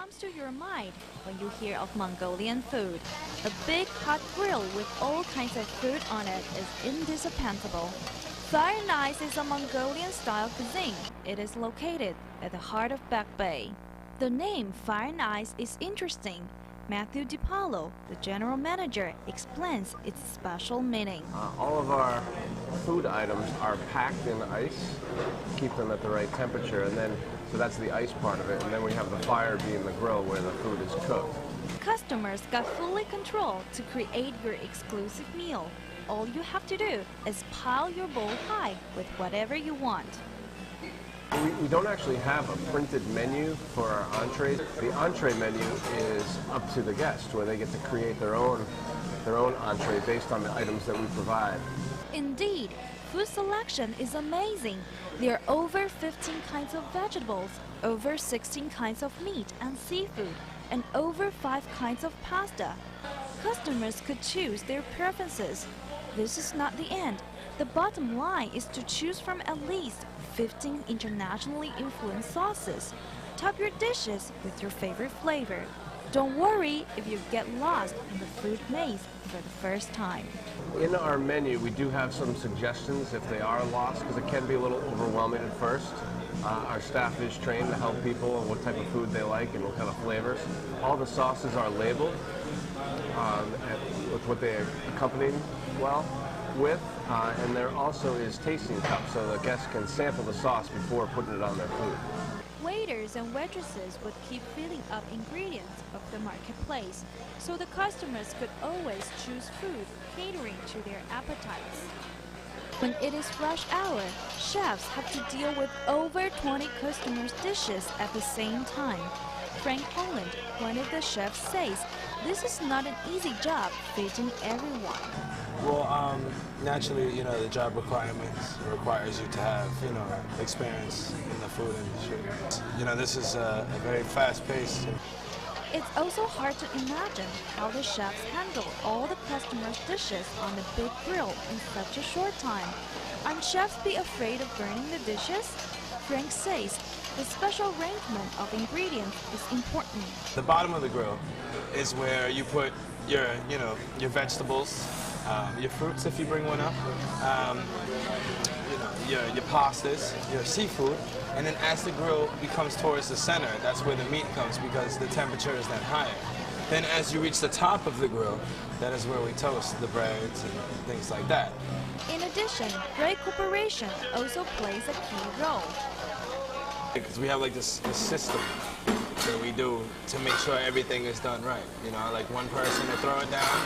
comes to your mind when you hear of Mongolian food? A big hot grill with all kinds of food on it is indispensable. Fire and Ice is a Mongolian-style cuisine. It is located at the heart of Back Bay. The name Fire and Ice is interesting. Matthew DiPaolo, the general manager, explains its special meaning. All of our food items are packed in ice, keep them at the right temperature, and then so that's the ice part of it, and then we have the fire being the grill where the food is cooked. Customers got fully control to create your exclusive meal. All you have to do is pile your bowl high with whatever you want. We don't actually have a printed menu for our entrees. The entree menu is up to the guest, where they get to create their own entree based on the items that we provide. Indeed, food selection is amazing. There are over 15 kinds of vegetables, over 16 kinds of meat and seafood, and over 5 kinds of pasta. Customers could choose their preferences. This is not the end. The bottom line is to choose from at least 15 internationally influenced sauces. Top your dishes with your favorite flavor. Don't worry if you get lost in the food maze for the first time. In our menu, we do have some suggestions if they are lost, because it can be a little overwhelming at first. Our staff is trained to help people on what type of food they like and what kind of flavors. All the sauces are labeled with what they accompany well with, and there also is tasting cups so the guests can sample the sauce before putting it on their food. Waiters and waitresses would keep filling up ingredients of the marketplace, so the customers could always choose food catering to their appetites. When it is rush hour, chefs have to deal with over 20 customers' dishes at the same time. Frank Holland, one of the chefs, says this is not an easy job fitting everyone. Well, naturally, the job requires you to have, experience in the food industry. This is a very fast-paced. It's also hard to imagine how the chefs handle all the customers' dishes on the big grill in such a short time. Aren't chefs be afraid of burning the dishes? Frank says the special arrangement of ingredients is important. The bottom of the grill is where you put your vegetables, your fruits if you bring one up, your pastas, your seafood, and then as the grill becomes towards the center, that's where the meat comes because the temperature is then higher. Then as you reach the top of the grill, that is where we toast the breads and things like that. In addition, great cooperation also plays a key role. Because we have like this system that we do to make sure everything is done right. Like one person will throw it down,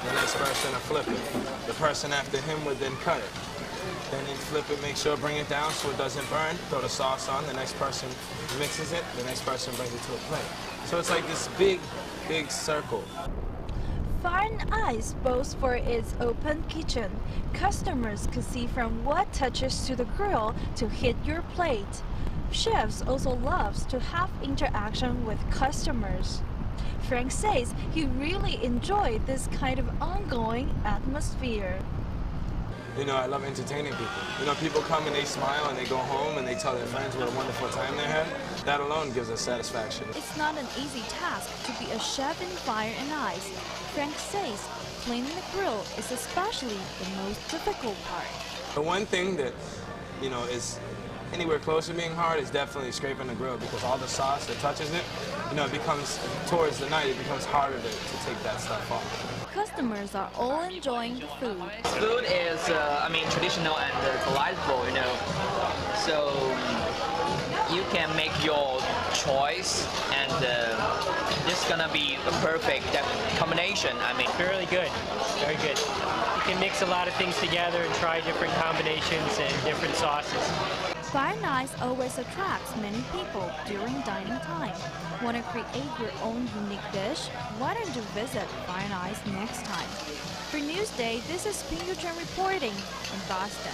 the next person will flip it. The person after him would then cut it. Then he'd flip it, make sure, bring it down so it doesn't burn, throw the sauce on, the next person mixes it, the next person brings it to a plate. So it's like this big, big circle. Fire and Ice boasts for its open kitchen. Customers can see from what touches to the grill to hit your plate. Chefs also loves to have interaction with customers. Frank says he really enjoyed this kind of ongoing atmosphere. I love entertaining people. People come and they smile and they go home and they tell their friends what a wonderful time they had. That alone gives us satisfaction. It's not an easy task to be a chef in Fire and Ice. Frank says cleaning the grill is especially the most difficult part. The one thing that, is anywhere close to being hard is definitely scraping the grill because all the sauce that touches it, it becomes, towards the night, it becomes harder to take that stuff off. Customers are all enjoying the food. Food is, traditional and delightful, So you can make your choice, and this is gonna be a perfect combination. Really good, very good. You can mix a lot of things together and try different combinations and different sauces. Fire and Ice always attracts many people during dining time. Want to create your own unique dish? Why don't you visit Fire and Ice next time? For NewsDay, this is Pin-Yu Chen reporting in Boston.